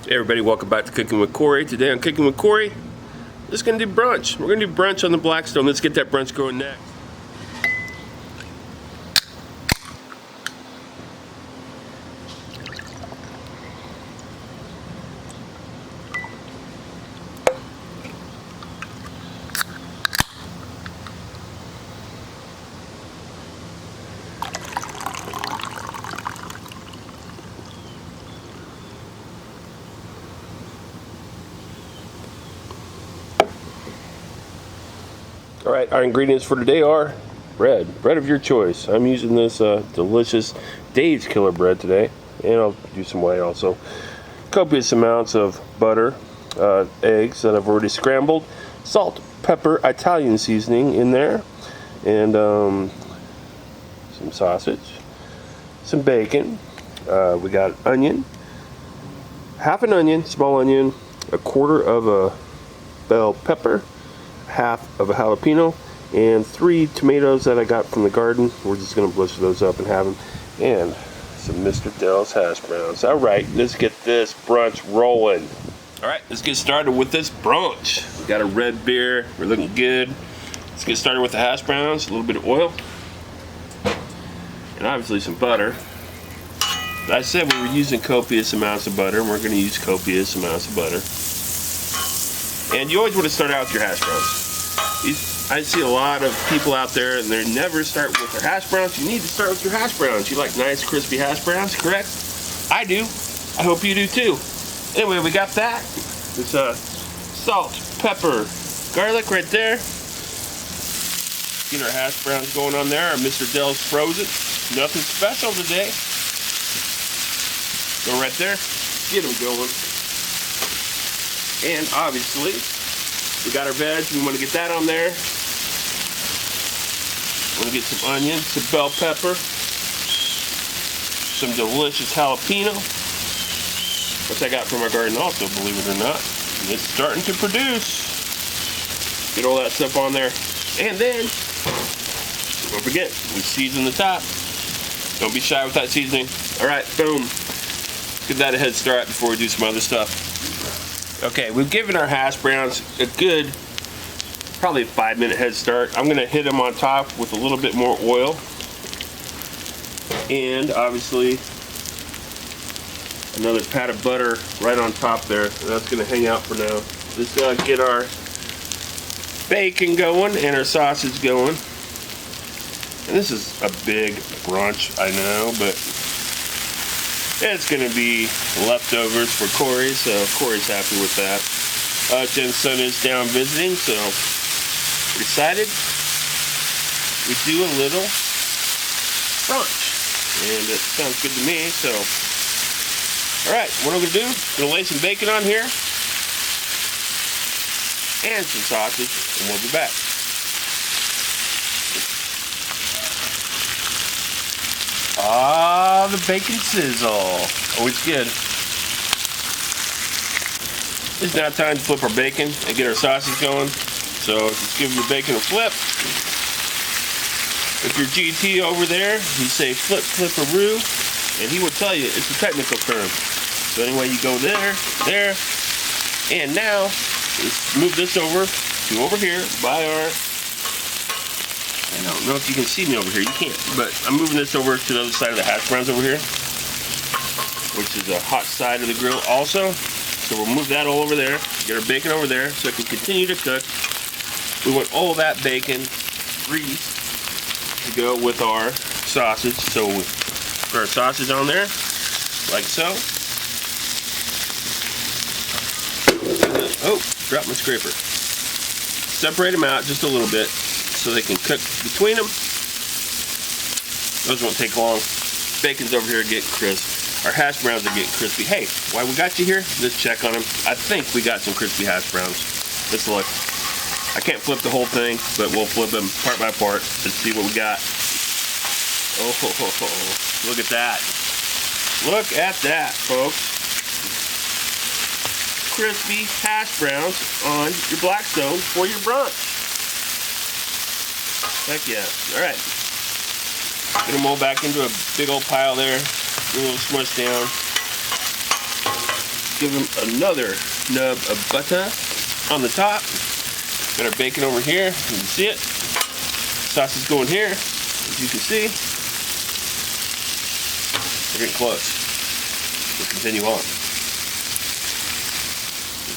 Hey everybody, welcome back to Cooking with Corey. Today on Cooking with Corey, we're just going to do brunch. We're going to do brunch on the Blackstone. Let's get that brunch going next. Alright, our ingredients for today are bread of your choice. I'm using this delicious Dave's Killer bread today, and I'll do some white also. Copious amounts of butter, eggs that I've already scrambled, salt, pepper, Italian seasoning in there, and some sausage, some bacon. We got onion, half an onion, small onion, a quarter of a bell pepper, half of a jalapeno, and 3 tomatoes that I got from the garden. We're just going to blister those up and have them, and some Mr. Dell's hash browns. Alright, let's get this brunch rolling. Alright, let's get started with this brunch. We got a red beer, we're looking good. Let's get started with the hash browns, a little bit of oil, and obviously some butter. I said we were using copious amounts of butter, and we're going to use copious amounts of butter. And you always want to start out with your hash browns. I see a lot of people out there and they never start with their hash browns. You need to start with your hash browns. You like nice crispy hash browns, correct? I do. I hope you do too. Anyway, we got that. There's salt, pepper, garlic right there. Get our hash browns going on there. Our Mr. Dell's frozen. Nothing special today. Go right there. Get them going. And obviously, we got our veg. We want to get that on there. We want to get some onion, some bell pepper, some delicious jalapeno, which I got from our garden also, believe it or not. And it's starting to produce. Get all that stuff on there. And then, don't forget, we season the top. Don't be shy with that seasoning. Alright, boom. Give that a head start before we do some other stuff. Okay, we've given our hash browns a good, probably a 5-minute head start. I'm going to hit them on top with a little bit more oil. And obviously, another pat of butter right on top there. And that's going to hang out for now. Let's get our bacon going and our sausage going. And this is a big brunch, I know, but it's going to be leftovers for Corey, so Corey's happy with that. Jen's son is down visiting, so we're excited. We do a little brunch, and it sounds good to me, so. Alright, what I'm going to do, I'm going to lay some bacon on here, and some sausage, and we'll be back. Ah, the bacon sizzle. Always good. It's now time to flip our bacon and get our sausage going. So just give your bacon a flip. If you're GT over there, you say flip, flip-a-roo, and he will tell you it's a technical term. So anyway, you go there, there, and now let's move this over here by our. I don't know if you can see me over here. You can't. But I'm moving this over to the other side of the hash browns over here, which is a hot side of the grill also. So we'll move that all over there. Get our bacon over there so it can continue to cook. We want all of that bacon greased to go with our sausage. So we put our sausage on there, like so. Oh, dropped my scraper. Separate them out just a little bit, so they can cook between them. Those won't take long. Bacon's over here getting crisp. Our hash browns are getting crispy. Hey, while we got you here, let's check on them. I think we got some crispy hash browns. Let's look. I can't flip the whole thing, but we'll flip them part by part. Let's see what we got. Oh, look at that. Look at that, folks. Crispy hash browns on your Blackstone for your brunch. Heck yeah. Alright. Get them all back into a big old pile there. Get a little smushed down. Give them another nub of butter on the top. Got our bacon over here. You can see it. Sausage going here, as you can see. We're getting close. We'll continue on.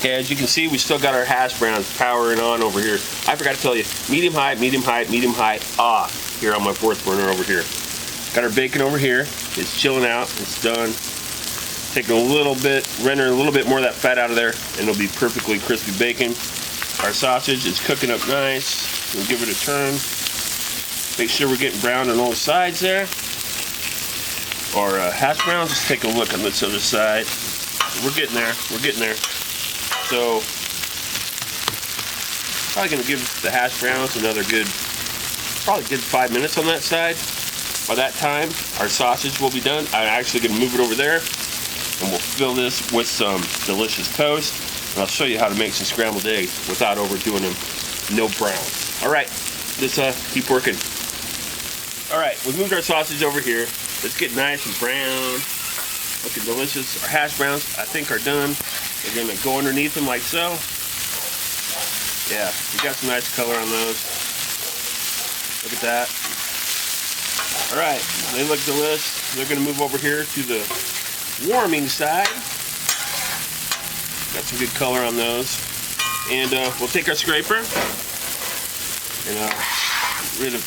Okay, as you can see, we still got our hash browns powering on over here. I forgot to tell you, medium high, medium high, medium high off here on my fourth burner over here. Got our bacon over here. It's chilling out. It's done. Taking a little bit, rendering a little bit more of that fat out of there, and it'll be perfectly crispy bacon. Our sausage is cooking up nice. We'll give it a turn. Make sure we're getting brown on all sides there. Our hash browns, let's take a look on this other side. We're getting there. We're getting there. So, probably going to give the hash browns another good, probably good 5 minutes on that side. By that time, our sausage will be done. I'm actually going to move it over there, and we'll fill this with some delicious toast. And I'll show you how to make some scrambled eggs without overdoing them. No brown. All right, let's keep working. All right, we've moved our sausage over here. Let's get nice and brown. Looking delicious. Our hash browns, I think, are done. We're gonna go underneath them like so. Yeah, we got some nice color on those. Look at that. All right, they look delicious. They're gonna move over here to the warming side. Got some good color on those. And we'll take our scraper and get rid of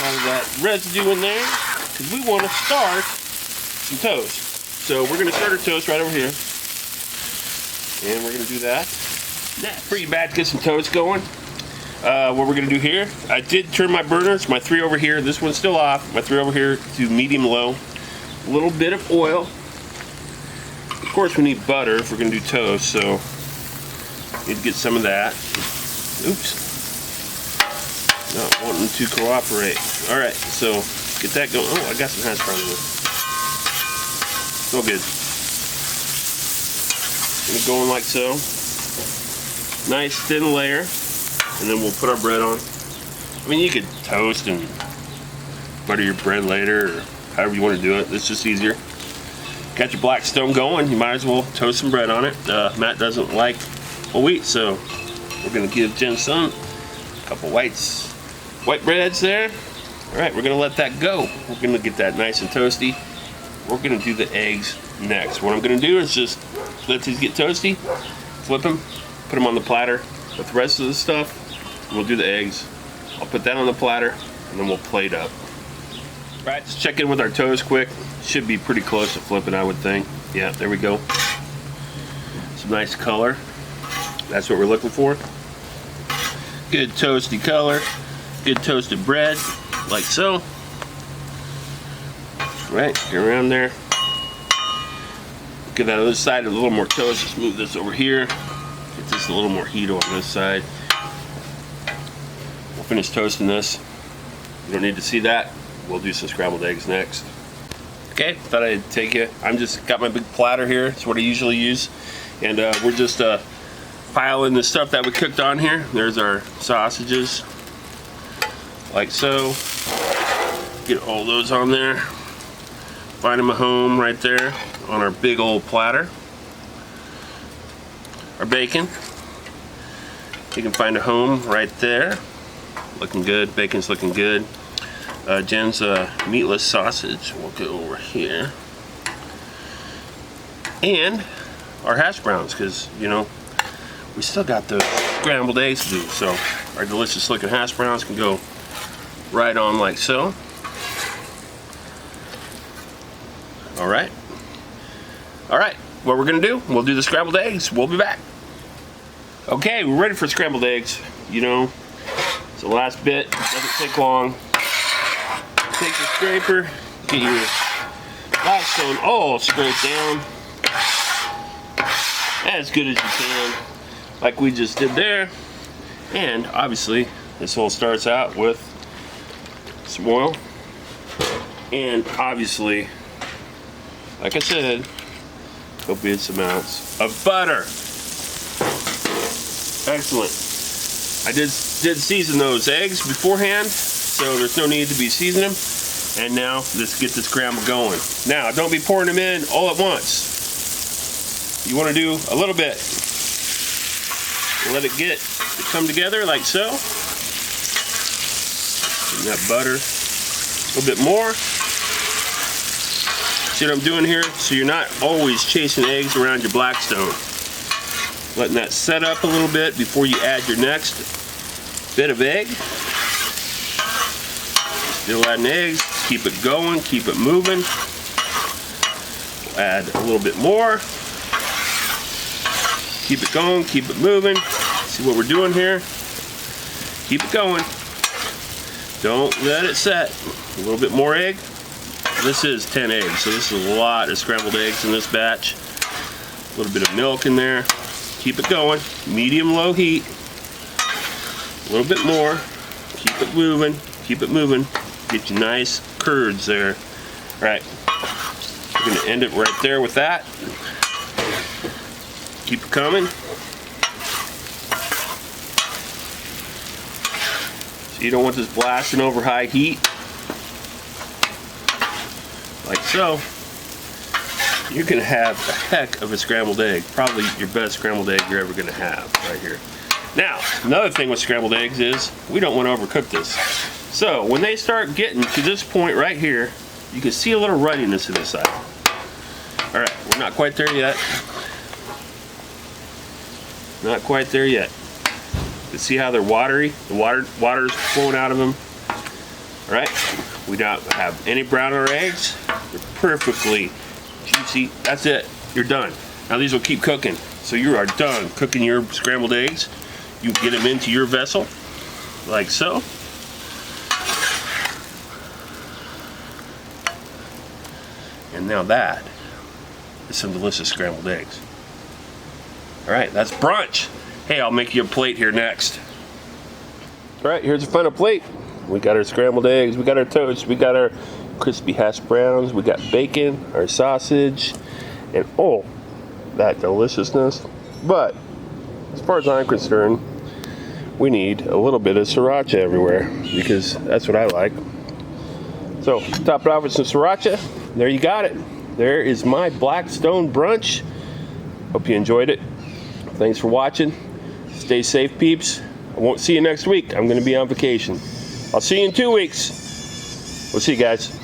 all of that residue in there, because we want to start some toast. So we're going to start our toast right over here. And we're going to do that. That's pretty bad to get some toast going. What we're going to do here, I did turn my burners, my 3 over here, this one's still off, my 3 over here to medium low. A little bit of oil. Of course we need butter if we're going to do toast, so need to get some of that. Oops. Not wanting to cooperate. Alright, so get that going. Oh, I got some hash browns in this. So good. Going like so. Nice thin layer. And then we'll put our bread on. I mean, you could toast and butter your bread later, or however you want to do it. It's just easier. Got your Blackstone going. You might as well toast some bread on it. Matt doesn't like whole wheat, so we're going to give Jen some. A couple white breads there. All right, we're going to let that go. We're going to get that nice and toasty. We're going to do the eggs next. What I'm going to do is just let these get toasty, flip them, put them on the platter with the rest of the stuff. We'll do the eggs. I'll put that on the platter, and then we'll plate up. All right, let's check in with our toast quick. Should be pretty close to flipping, I would think. Yeah, there we go. Some nice color. That's what we're looking for. Good toasty color. Good toasted bread, like so. Right, get around there. Give that other side a little more toast. Let's move this over here. Get this a little more heat on this side. We'll finish toasting this. You don't need to see that. We'll do some scrambled eggs next. Okay, thought I'd take you. I'm just got my big platter here. It's what I usually use. And we're just piling the stuff that we cooked on here. There's our sausages. Like so. Get all those on there. Find them a home right there on our big old platter. Our bacon. You can find a home right there. Looking good. Bacon's looking good. Jen's meatless sausage will go over here. And our hash browns, because, you know, we still got those scrambled eggs to do. So our delicious looking hash browns can go right on like so. Alright. Alright, what we're going to do, we'll do the scrambled eggs. We'll be back. Okay, we're ready for scrambled eggs. You know, it's the last bit. It doesn't take long. Take your scraper, get your Blackstone all scraped down as good as you can, like we just did there. And obviously, this all starts out with some oil, and obviously, like I said, copious amounts of butter. Excellent. I did season those eggs beforehand, so there's no need to be seasoning them. And now let's get the scramble going. Now, don't be pouring them in all at once. you want to do a little bit. Let it come together like so. And that butter a little bit more. See what I'm doing here? So you're not always chasing eggs around your Blackstone. Letting that set up a little bit before you add your next bit of egg. Still adding eggs. Keep it going, keep it moving. We'll add a little bit more. Keep it going, keep it moving. See what we're doing here? Keep it going. Don't let it set. A little bit more egg. This is 10 eggs, so this is a lot of scrambled eggs in this batch. A little bit of milk in there. Keep it going. Medium-low heat. A little bit more. Keep it moving. Keep it moving. Get you nice curds there. All right. We're going to end it right there with that. Keep it coming. So you don't want this blasting over high heat. Like so. You can have a heck of a scrambled egg. Probably your best scrambled egg you're ever going to have right here. Now, another thing with scrambled eggs is we don't want to overcook this. So when they start getting to this point right here, you can see a little runniness in the side. All right, we're not quite there yet. Not quite there yet. You can see how they're watery. The water's flowing out of them. All right, we don't have any brown on our eggs. They're perfectly juicy. That's it. You're done. Now these will keep cooking. So you are done cooking your scrambled eggs. You get them into your vessel like so. And now that is some delicious scrambled eggs. All right, that's brunch. Hey, I'll make you a plate here next. All right, here's a final plate. We got our scrambled eggs, we got our toast, we got our crispy hash browns, we got bacon, our sausage, and oh, that deliciousness. But as far as I'm concerned, we need a little bit of sriracha everywhere because that's what I like. So top it off with some sriracha. There you got it. There is my Blackstone brunch. Hope you enjoyed it. Thanks for watching. Stay safe, peeps. I won't see you next week. I'm going to be on vacation. I'll see you in 2 weeks. We'll see you guys.